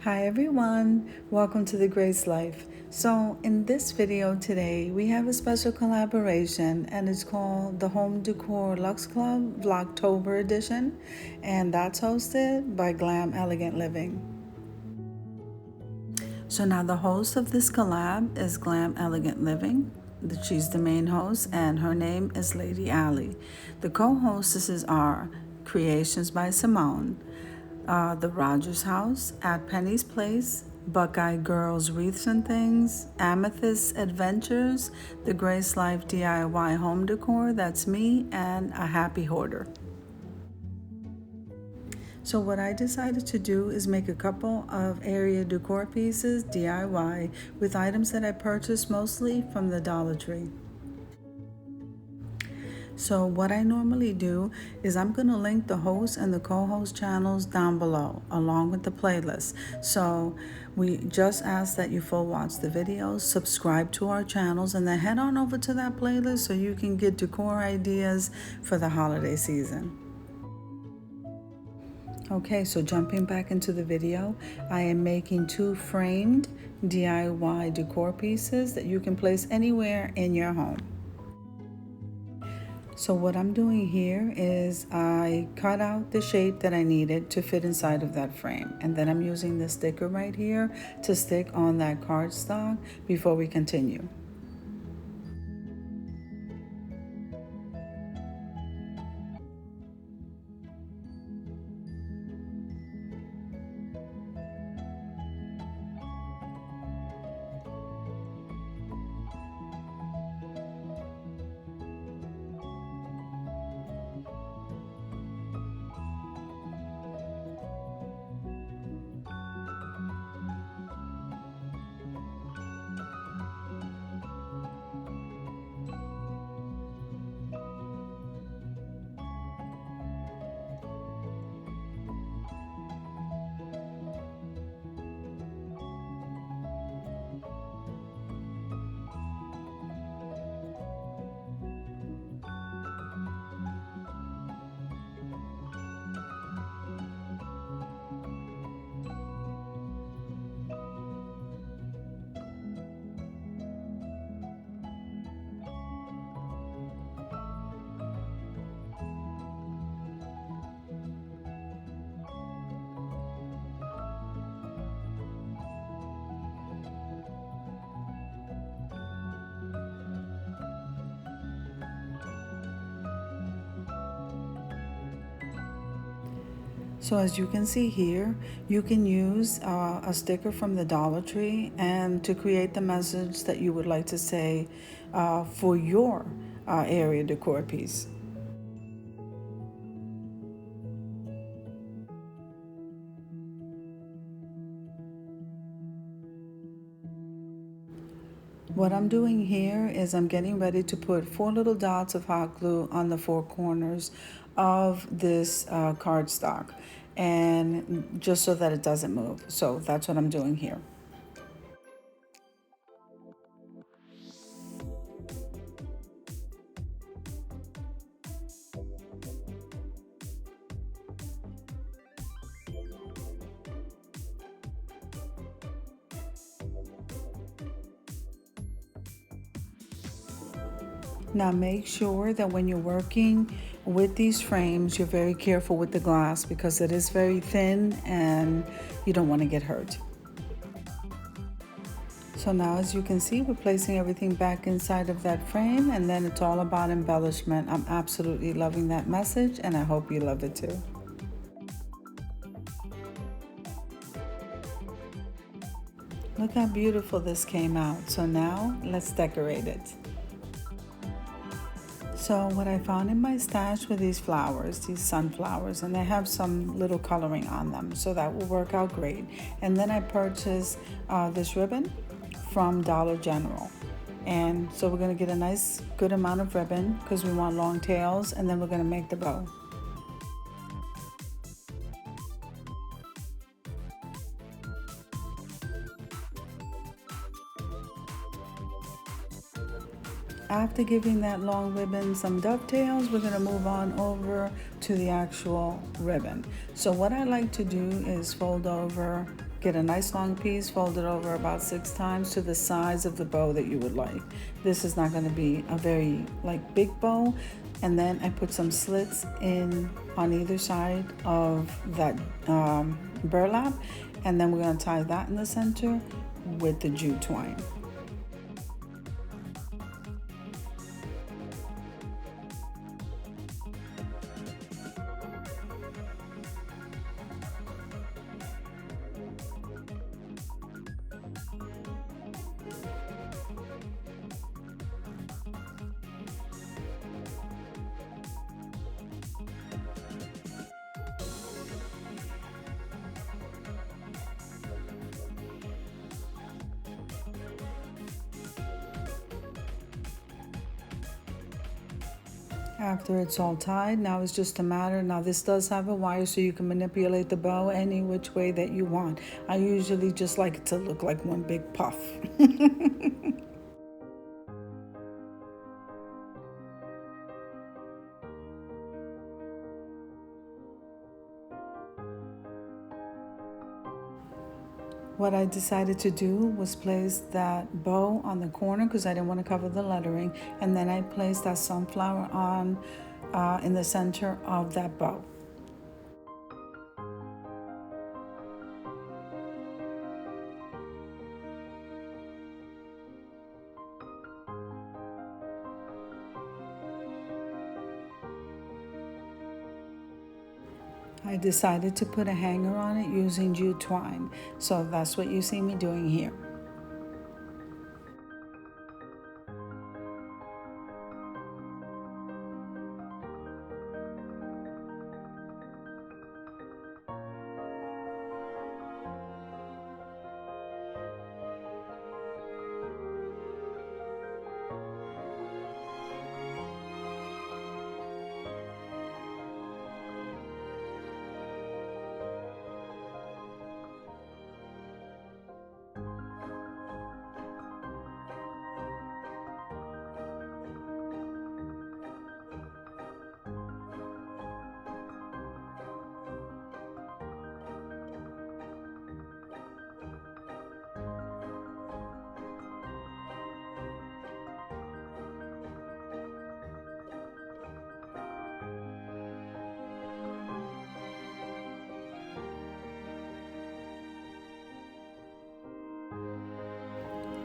Hi everyone, welcome to The Grace Life. So in this video today, we have a special collaboration and it's called the Home Decor Luxe Club Vlogtober Edition, and that's hosted by Glam Elegant Living. So now the host of this collab is Glam Elegant Living. She's the main host and her name is Lady Allie. The co-hostesses are Creations by Simone, the Rodgers House, at Penny's Place, Buckeye Girls Wreaths and Things, Amethyst Adventures, The Grace Life DIY Home Decor, that's me, and a Happy Hoarder. So what I decided to do is make a couple of area decor pieces DIY with items that I purchased mostly from the Dollar Tree. So what I normally do is I'm going to link the host and the co-host channels down below along with the playlist. So we just ask that you full watch the videos, subscribe to our channels, and then head on over to that playlist so you can get decor ideas for the holiday season. Okay, so jumping back into the video, I am making 2 framed DIY decor pieces that you can place anywhere in your home. So what I'm doing here is I cut out the shape that I needed to fit inside of that frame. And then I'm using the sticker right here to stick on that cardstock before we continue. So as you can see here, you can use a sticker from the Dollar Tree and to create the message that you would like to say for your area decor piece. What I'm doing here is I'm getting ready to put 4 little dots of hot glue on the 4 corners of this cardstock, and just so that it doesn't move. So that's what I'm doing here. Now make sure that when you're working with these frames, you're very careful with the glass because it is very thin and you don't want to get hurt. So now as you can see, we're placing everything back inside of that frame, and then it's all about embellishment. I'm absolutely loving that message and I hope you love it too. Look how beautiful this came out. So now let's decorate it. So what I found in my stash were these flowers, these sunflowers, and they have some little coloring on them, so that will work out great. And then I purchased this ribbon from Dollar General. And so we're gonna get a nice, good amount of ribbon because we want long tails, and then we're gonna make the bow. After giving that long ribbon some dovetails, we're going to move on over to the actual ribbon. So what I like to do is fold over, Get a nice long piece, fold it over about 6 times to the size of the bow that you would like. This is not going to be a very big bow. And then I put some slits in on either side of that burlap, and then we're going to tie that in the center with the jute twine. After it's all tied, now it's just a matter. Now this does have a wire, so you can manipulate the bow any which way that you want. I usually just like it to look like one big puff. What I decided to do was place that bow on the corner because I didn't want to cover the lettering, and then I placed that sunflower on in the center of that bow. I decided to put a hanger on it using jute twine, so that's what you see me doing here.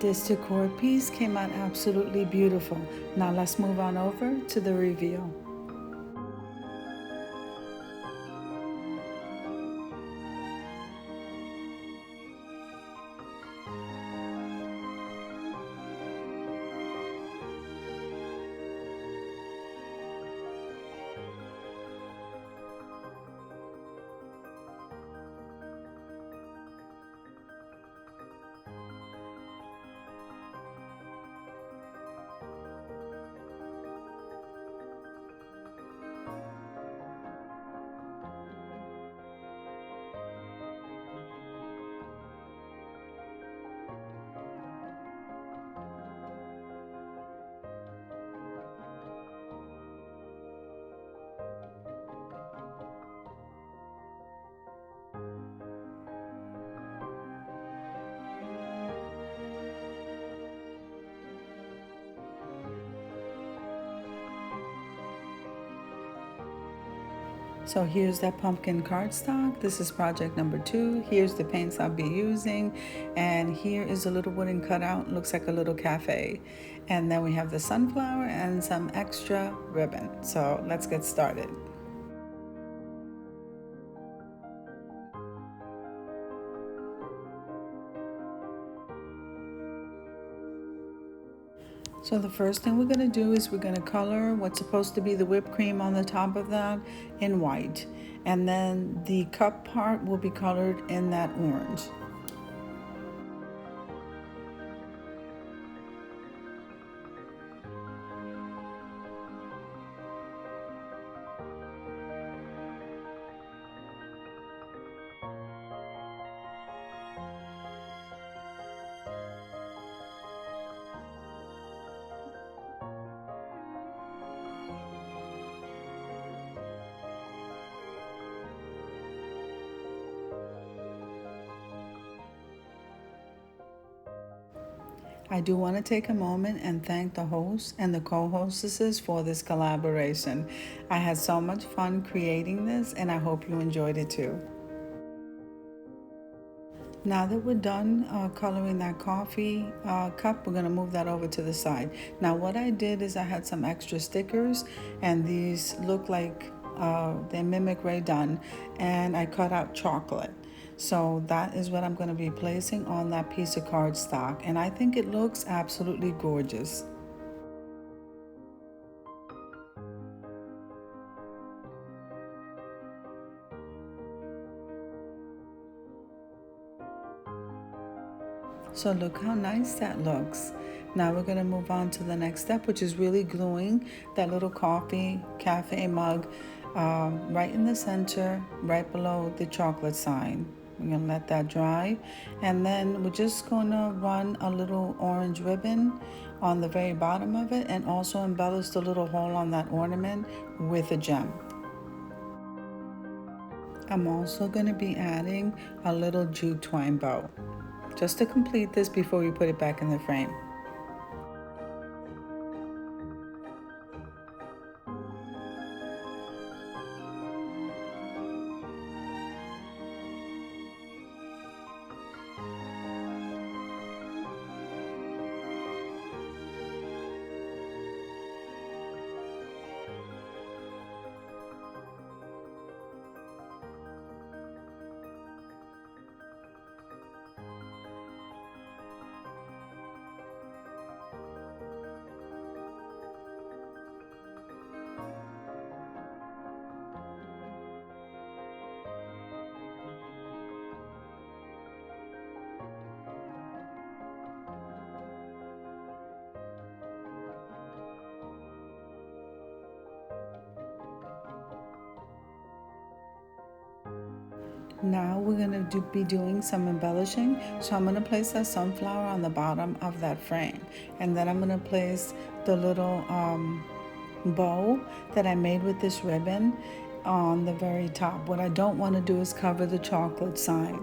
This decor piece came out absolutely beautiful. Now let's move on over to the reveal. So here's that pumpkin cardstock. This is project number 2. Here's the paints I'll be using. And here is a little wooden cutout. Looks like a little cafe. And then we have the sunflower and some extra ribbon. So let's get started. So the first thing we're going to do is we're going to color what's supposed to be the whipped cream on the top of that in white. And then the cup part will be colored in that orange. I do want to take a moment and thank the host and the co-hostesses for this collaboration. I had so much fun creating this, and I hope you enjoyed it too. Now that we're done coloring that coffee cup, we're going to move that over to the side. Now what I did is I had some extra stickers, and these look like they mimic Rae Dunn, and I cut out chocolate. So that is what I'm going to be placing on that piece of cardstock, and I think it looks absolutely gorgeous. So look how nice that looks. Now we're going to move on to the next step, which is really gluing that little coffee cafe mug right in the center, right below the chocolate sign. We're going to let that dry, and then we're just going to run a little orange ribbon on the very bottom of it, and also embellish the little hole on that ornament with a gem. I'm also going to be adding a little jute twine bow, just to complete this before we put it back in the frame. Now we're going to be doing some embellishing. So I'm going to place that sunflower on the bottom of that frame, and then I'm going to place the little bow that I made with this ribbon on the very top. What I don't want to do is cover the chocolate sign.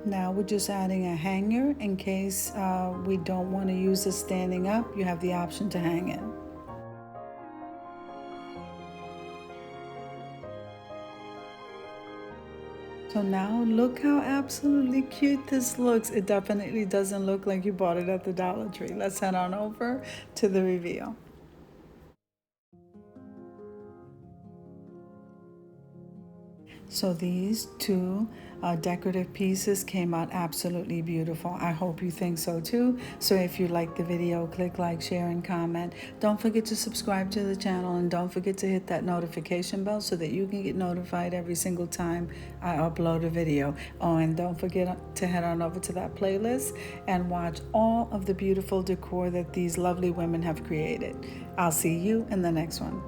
Now we're just adding a hanger in case we don't want to use it standing up. You have the option to hang it. So now look how absolutely cute this looks. It definitely doesn't look like you bought it at the Dollar Tree. Let's head on over to the reveal. So these two decorative pieces came out absolutely beautiful. I hope you think so too. So if you like the video, click like, share, and comment. Don't forget to subscribe to the channel, and don't forget to hit that notification bell so that you can get notified every single time I upload a video. Oh, and don't forget to head on over to that playlist and watch all of the beautiful decor that these lovely women have created. I'll see you in the next one.